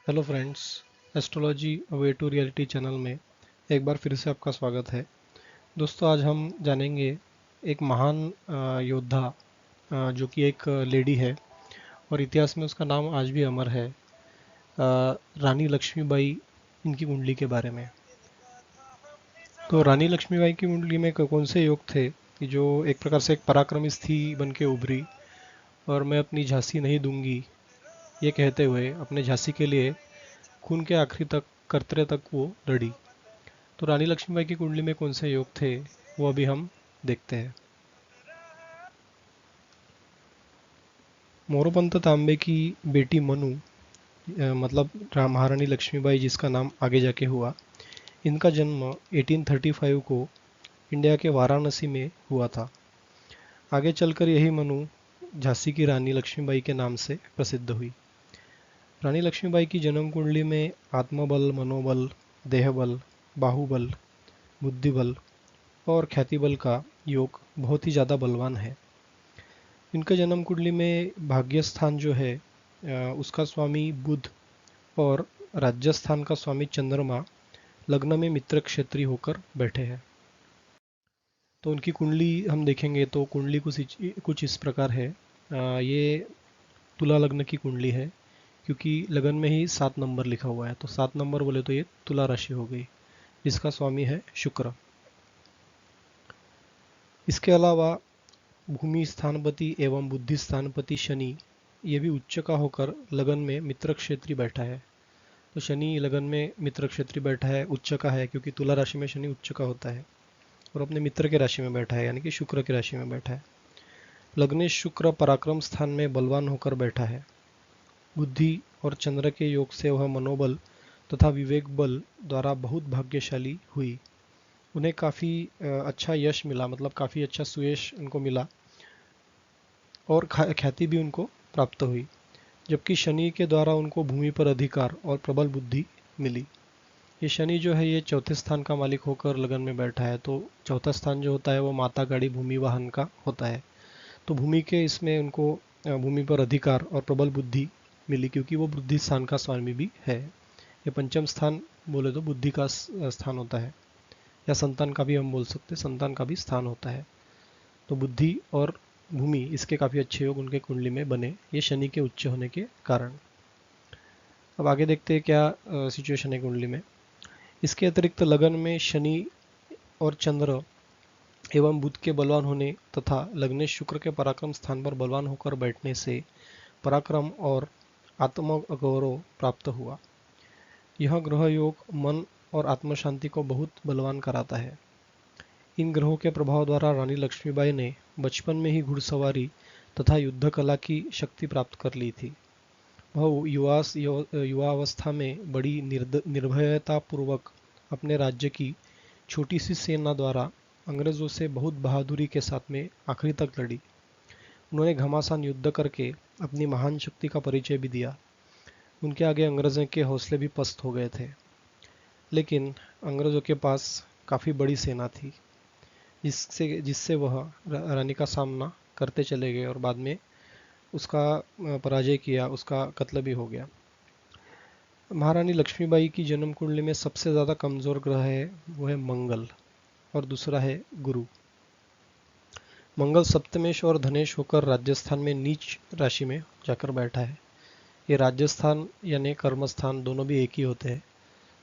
Hello friends, astrology way to reality channel में एक बार फिर से आपका स्वागत है। दोस्तों, आज हम जानेंगे एक महान योद्धा जो कि एक लेडी है और इतिहास में उसका नाम आज भी अमर है। रानी लक्ष्मीबाई, इनकी कुंडली के बारे में। तो रानी लक्ष्मीबाई की कुंडली में कौन से योग थे कि जो एक प्रकार से एक पराक्रमी स्त्री बन के उभरी और मैं अपनी झांसी नहीं दूंगी, ये कहते हुए अपने झांसी के लिए खून के आखिरी तक करतरे तक वो लड़ी। तो रानी लक्ष्मीबाई की कुंडली में कौन से योग थे, वो अभी हम देखते हैं। मोरोपंत तांबे की बेटी मनु, मतलब महारानी लक्ष्मीबाई जिसका नाम आगे जाके हुआ, इनका जन्म 1835 को इंडिया के वाराणसी में हुआ था। आगे चलकर यही मनु झांसी की रानी लक्ष्मीबाई के नाम से प्रसिद्ध हुई। रानी लक्ष्मीबाई की जन्म कुंडली में आत्मबल, मनोबल, देहबल, बाहुबल, बुद्धिबल और ख्यातिबल का योग बहुत ही ज़्यादा बलवान है। इनके जन्म कुंडली में भाग्य स्थान जो है उसका स्वामी बुध और राज्यस्थान का स्वामी चंद्रमा लग्न में मित्र क्षेत्री होकर बैठे हैं। तो उनकी कुंडली हम देखेंगे तो कुंडली कुछ इस प्रकार है। ये तुला लग्न की कुंडली है, क्योंकि लगन में ही 7 नंबर लिखा हुआ है, तो 7 नंबर बोले तो ये तुला राशि हो गई, जिसका स्वामी है शुक्र। इसके अलावा भूमि स्थानपति एवं बुद्धि स्थानपति शनि, ये भी उच्च का होकर लगन में मित्र क्षेत्री बैठा है। तो शनि लगन में मित्र क्षेत्री बैठा है, उच्च का है, क्योंकि तुला राशि में शनि उच्च का होता है और अपने मित्र के राशि में बैठा है, यानी कि शुक्र की राशि में बैठा है। लग्नेश शुक्र पराक्रम स्थान में बलवान होकर बैठा है। बुद्धि और चंद्र के योग से वह मनोबल तथा विवेक बल द्वारा बहुत भाग्यशाली हुई। उन्हें काफ़ी अच्छा यश मिला, मतलब काफ़ी अच्छा सुयश उनको मिला और ख्याति भी उनको प्राप्त हुई। जबकि शनि के द्वारा उनको भूमि पर अधिकार और प्रबल बुद्धि मिली। ये शनि जो है ये चौथे स्थान का मालिक होकर लगन में बैठा है, तो चौथा स्थान जो होता है वो माता गाड़ी भूमि वाहन का होता है। तो भूमि के इसमें उनको भूमि पर अधिकार और प्रबल बुद्धि मिली, क्योंकि वो बुद्धि स्थान का स्वामी भी है। ये पंचम स्थान बोले तो बुद्धि का स्थान होता है, या संतान का भी हम बोल सकते हैं, संतान का भी स्थान होता है। तो बुद्धि और भूमि, इसके काफ़ी अच्छे योग उनके कुंडली में बने, ये शनि के उच्च होने के कारण। अब आगे देखते हैं क्या सिचुएशन है कुंडली में। इसके अतिरिक्त लगन में शनि और चंद्र एवं बुध के बलवान होने तथा लग्नेश शुक्र के पराक्रम स्थान पर बलवान होकर बैठने से पराक्रम और आत्मगौरव प्राप्त हुआ। यह ग्रह योग मन और आत्मशांति को बहुत बलवान कराता है। इन ग्रहों के प्रभाव द्वारा रानी लक्ष्मीबाई ने बचपन में ही घुड़सवारी तथा युद्ध कला की शक्ति प्राप्त कर ली थी। वह युवावस्था में बड़ी निर्भयतापूर्वक अपने राज्य की छोटी सी सेना द्वारा अंग्रेजों से बहुत बहादुरी के साथ में आखिरी तक लड़ी। उन्होंने घमासान युद्ध करके अपनी महान शक्ति का परिचय भी दिया। उनके आगे अंग्रेजों के हौसले भी पस्त हो गए थे, लेकिन अंग्रेजों के पास काफ़ी बड़ी सेना थी, जिससे जिससे वह रानी का सामना करते चले गए और बाद में उसका पराजय किया, उसका कत्ल भी हो गया। महारानी लक्ष्मीबाई की जन्म कुंडली में सबसे ज़्यादा कमज़ोर ग्रह है वो है मंगल, और दूसरा है गुरु। मंगल सप्तमेश और धनेश होकर राजस्थान में नीच राशि में जाकर बैठा है। ये राजस्थान यानी कर्मस्थान दोनों भी एक ही होते हैं।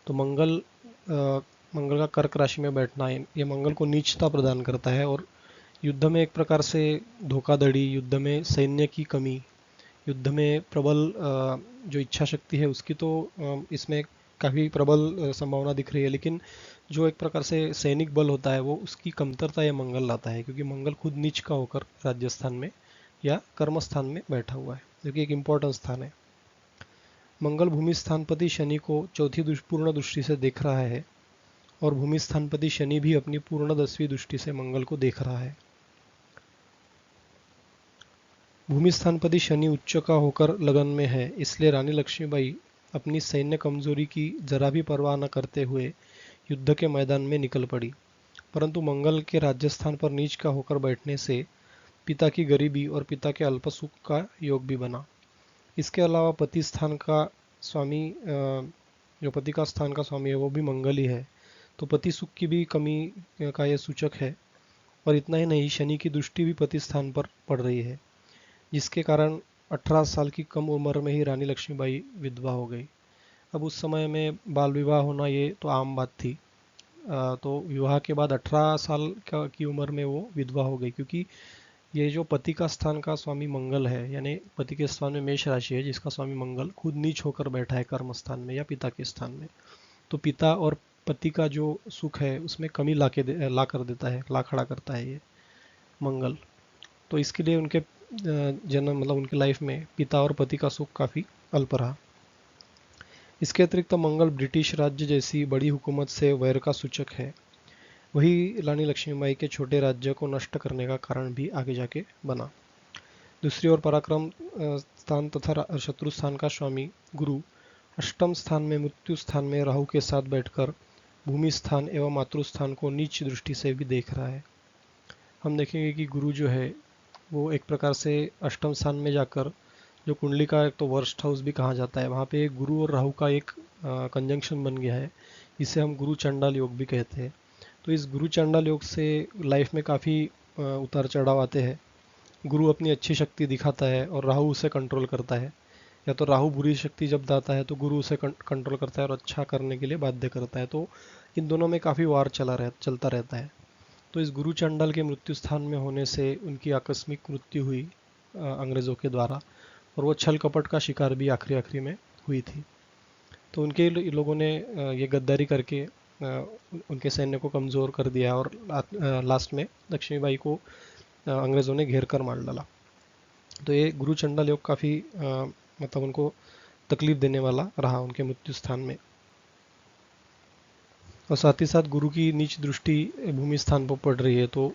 तो मंगल का कर्क राशि में बैठना है, ये मंगल को नीचता प्रदान करता है और युद्ध में एक प्रकार से धोखाधड़ी, युद्ध में सैन्य की कमी, युद्ध में प्रबल जो इच्छा शक्ति है उसकी तो इसमें काफ़ी प्रबल संभावना दिख रही है, लेकिन जो एक प्रकार से सैनिक बल होता है वो उसकी कमतरता ये मंगल लाता है, क्योंकि मंगल खुद नीच का होकर राजस्थान में या कर्म स्थान में बैठा हुआ है, जो कि एक इम्पोर्टेंट स्थान है। मंगल भूमि स्थानपति शनि को चौथी पूर्ण दृष्टि से देख रहा है और भूमि स्थानपति शनि भी अपनी पूर्ण 10वीं दृष्टि से मंगल को देख रहा है। भूमि स्थानपति शनि उच्च का होकर लगन में है, इसलिए रानी लक्ष्मीबाई अपनी सैन्य कमजोरी की जरा भी परवाह न करते हुए युद्ध के मैदान में निकल पड़ी। परंतु मंगल के राजस्थान पर नीच का होकर बैठने से पिता की गरीबी और पिता के अल्प सुख का योग भी बना। इसके अलावा पति स्थान का स्वामी जो पति का स्थान का स्वामी है वो भी मंगल ही है, तो पति सुख की भी कमी का यह सूचक है। और इतना ही नहीं, शनि की दृष्टि भी पति स्थान पर पड़ रही है, जिसके कारण 18 साल की कम उम्र में ही रानी लक्ष्मीबाई विधवा हो गई। अब उस समय में बाल विवाह होना ये तो आम बात थी। तो विवाह के बाद 18 साल की उम्र में वो विधवा हो गई, क्योंकि ये जो पति का स्थान का स्वामी मंगल है, यानी पति के स्थान में मेष राशि है जिसका स्वामी मंगल खुद नीच होकर बैठा है कर्म स्थान में या पिता के स्थान में, तो पिता और पति का जो सुख है उसमें कमी ला कर देता है, ला खड़ा करता है ये मंगल। तो इसके लिए उनके जन्म मतलब उनकी लाइफ में पिता और पति का सुख काफ़ी अल्प रहा। इसके अतिरिक्त मंगल ब्रिटिश राज्य जैसी बड़ी हुकूमत से वैर का सूचक है। वही रानी लक्ष्मीबाई के छोटे राज्य को नष्ट करने का कारण भी आगे जाके बना। दूसरी ओर पराक्रम स्थान तथा शत्रु स्थान का स्वामी गुरु अष्टम स्थान में मृत्यु स्थान में राहु के साथ बैठकर भूमि स्थान एवं मातृस्थान को नीच दृष्टि से भी देख रहा है। हम देखेंगे कि गुरु जो है वो एक प्रकार से अष्टम स्थान में जाकर, जो कुंडली का एक तो वर्स्ट हाउस भी कहा जाता है, वहाँ पे गुरु और राहु का एक कंजंक्शन बन गया है, जिसे हम गुरु चंडाल योग भी कहते हैं। तो इस गुरु चंडाल योग से लाइफ में काफ़ी उतार चढ़ाव आते हैं। गुरु अपनी अच्छी शक्ति दिखाता है और राहु उसे कंट्रोल करता है, या तो राहु बुरी शक्ति जब दाता है तो गुरु उसे कंट्रोल करता है और अच्छा करने के लिए बाध्य करता है। तो इन दोनों में काफ़ी वार चलता रहता है। तो इस गुरु चंडाल के मृत्यु स्थान में होने से उनकी आकस्मिक मृत्यु हुई अंग्रेज़ों के द्वारा, और वो छल कपट का शिकार भी आखिरी आखिरी में हुई थी। तो उनके लोगों ने ये गद्दारी करके उनके सैन्य को कमज़ोर कर दिया और लास्ट में लक्ष्मीबाई को अंग्रेज़ों ने घेर कर मार डाला। तो ये गुरु चंडाल योग काफ़ी मतलब उनको तकलीफ देने वाला रहा उनके मृत्यु स्थान में। और साथ ही साथ गुरु की नीच दृष्टि भूमि स्थान पर पड़ रही है, तो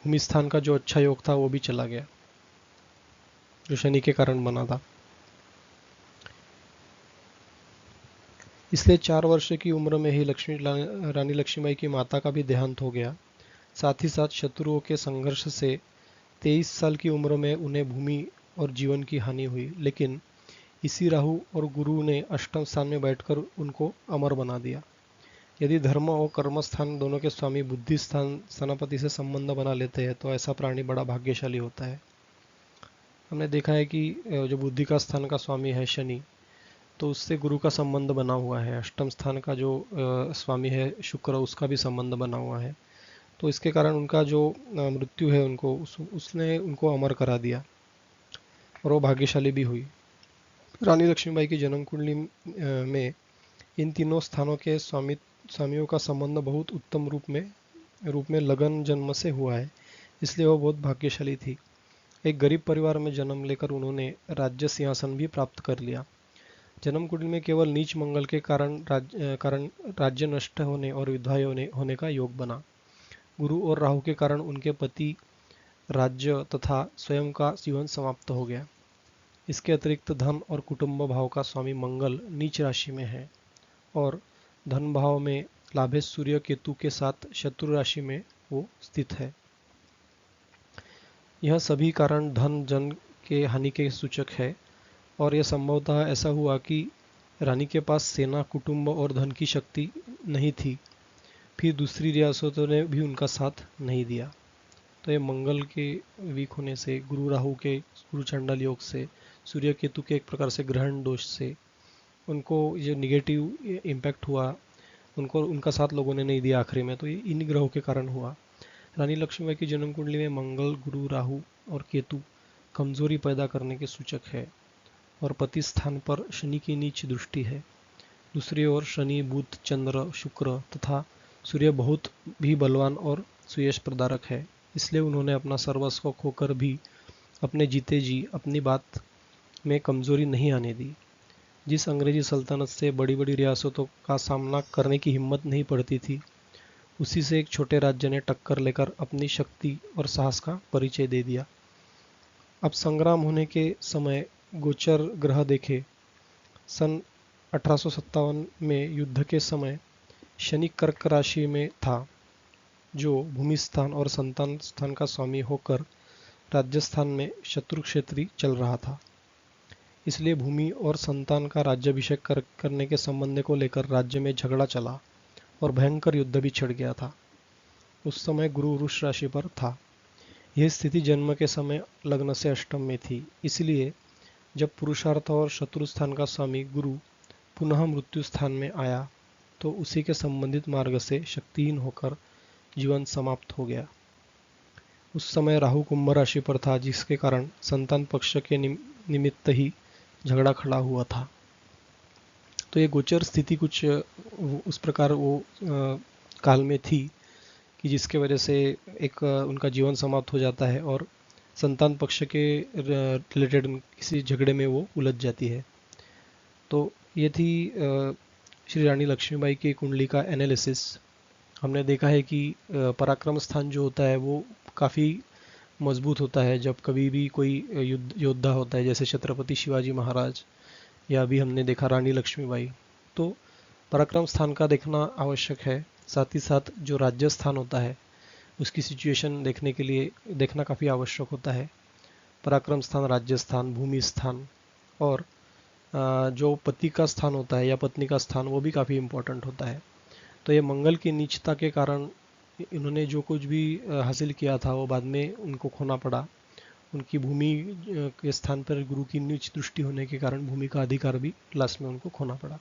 भूमि स्थान का जो अच्छा योग था वो भी चला गया, जो शनि के कारण बना था। इसलिए 4 वर्ष की उम्र में ही रानी लक्ष्मीबाई की माता का भी देहांत हो गया। साथ ही साथ शत्रुओं के संघर्ष से 23 साल की उम्र में उन्हें भूमि और जीवन की हानि हुई, लेकिन इसी राहु और गुरु ने अष्टम स्थान में बैठकर उनको अमर बना दिया। यदि धर्म और कर्म स्थान दोनों के स्वामी बुद्धि स्थान सेनापति से संबंध बना लेते हैं तो ऐसा प्राणी बड़ा भाग्यशाली होता है। हमने देखा है कि जो बुद्धि का स्थान का स्वामी है शनि, तो उससे गुरु का संबंध बना हुआ है। अष्टम स्थान का जो स्वामी है शुक्र, उसका भी संबंध बना हुआ है। तो इसके कारण उनका जो मृत्यु है उसने उनको अमर करा दिया और वो भाग्यशाली भी हुई। रानी लक्ष्मीबाई की जन्म कुंडली में इन तीनों स्थानों के स्वामियों का संबंध बहुत उत्तम रूप में लगन जन्म से हुआ है, इसलिए वो बहुत भाग्यशाली थी। एक गरीब परिवार में जन्म लेकर उन्होंने राज्य सिंहासन भी प्राप्त कर लिया। जन्म कुंडली में केवल नीच मंगल के कारण राज्य नष्ट होने और विधवा होने का योग बना। गुरु और राहु के कारण उनके पति, राज्य तथा स्वयं का जीवन समाप्त हो गया। इसके अतिरिक्त धन और कुटुंब भाव का स्वामी मंगल नीच राशि में है और धन भाव में लाभेश सूर्य केतु के साथ शत्रु राशि में वो स्थित है। यह सभी कारण धन जन के हानि के सूचक है, और यह संभवतः ऐसा हुआ कि रानी के पास सेना, कुटुंब और धन की शक्ति नहीं थी, फिर दूसरी रियासतों ने भी उनका साथ नहीं दिया। तो ये मंगल के वीक होने से, गुरु चंडाल योग से, सूर्य केतु के एक प्रकार से ग्रहण दोष से उनको ये निगेटिव इम्पैक्ट हुआ, उनको उनका साथ लोगों ने नहीं दिया आखिरी में, तो ये इन ग्रहों के कारण हुआ। रानी लक्ष्मीबाई की जन्म कुंडली में मंगल, गुरु, राहु और केतु कमजोरी पैदा करने के सूचक है और पति स्थान पर शनि की नीच दृष्टि है। दूसरी ओर शनि, बुध, चंद्र, शुक्र तथा सूर्य बहुत भी बलवान और सुयश प्रदारक है, इसलिए उन्होंने अपना सर्वस्व खोकर भी अपने जीते जी अपनी बात में कमजोरी नहीं आने दी। जिस अंग्रेजी सल्तनत से बड़ी बड़ी रियासतों का सामना करने की हिम्मत नहीं पड़ती थी, उसी से एक छोटे राज्य ने टक्कर लेकर अपनी शक्ति और साहस का परिचय दे दिया। अब संग्राम होने के समय गोचर ग्रह देखे। सन 1857 में युद्ध के समय शनि कर्क राशि में था, जो भूमि स्थान और संतान स्थान का स्वामी होकर राजस्थान में शत्रु क्षेत्री चल रहा था। इसलिए भूमि और संतान का राज्याभिषेक करने के संबंध को लेकर राज्य में झगड़ा चला और भयंकर युद्ध भी छिड़ गया था। उस समय गुरु वृष राशि पर था। यह स्थिति जन्म के समय लग्न से अष्टम में थी। इसलिए जब पुरुषार्थ और शत्रु स्थान का स्वामी गुरु पुनः मृत्यु स्थान में आया तो उसी के संबंधित मार्ग से शक्तिहीन होकर जीवन समाप्त हो गया। उस समय राहु कुंभ राशि पर था, जिसके कारण संतान पक्ष के निमित्त ही झगड़ा खड़ा हुआ था। तो ये गोचर स्थिति कुछ उस प्रकार वो काल में थी कि जिसके वजह से एक उनका जीवन समाप्त हो जाता है और संतान पक्ष के रिलेटेड किसी झगड़े में वो उलझ जाती है। तो ये थी श्री रानी लक्ष्मीबाई की कुंडली का एनालिसिस। हमने देखा है कि पराक्रम स्थान जो होता है वो काफ़ी मजबूत होता है जब कभी भी कोई योद्धा होता है, जैसे छत्रपति शिवाजी महाराज या अभी हमने देखा रानी लक्ष्मीबाई। तो पराक्रम स्थान का देखना आवश्यक है। साथ ही साथ जो राज्य स्थान होता है उसकी सिचुएशन देखने के लिए देखना काफ़ी आवश्यक होता है। पराक्रम स्थान, राज्य स्थान, भूमि स्थान और जो पति का स्थान होता है या पत्नी का स्थान वो भी काफ़ी इम्पोर्टेंट होता है। तो ये मंगल की नीचता के कारण इन्होंने जो कुछ भी हासिल किया था वो बाद में उनको खोना पड़ा। उनकी भूमि के स्थान पर गुरु की नीच दृष्टि होने के कारण भूमि का अधिकार भी लास्ट में उनको खोना पड़ा।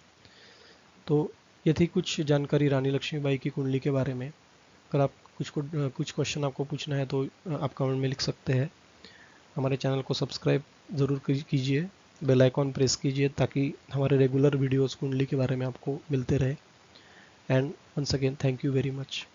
तो ये थी कुछ जानकारी रानी लक्ष्मीबाई की कुंडली के बारे में। अगर आप कुछ क्वेश्चन आपको पूछना है तो आप कमेंट में लिख सकते हैं। हमारे चैनल को सब्सक्राइब ज़रूर कीजिए, बेल आइकॉन प्रेस कीजिए ताकि हमारे रेगुलर वीडियोस कुंडली के बारे में आपको मिलते रहे। And once again thank you very much.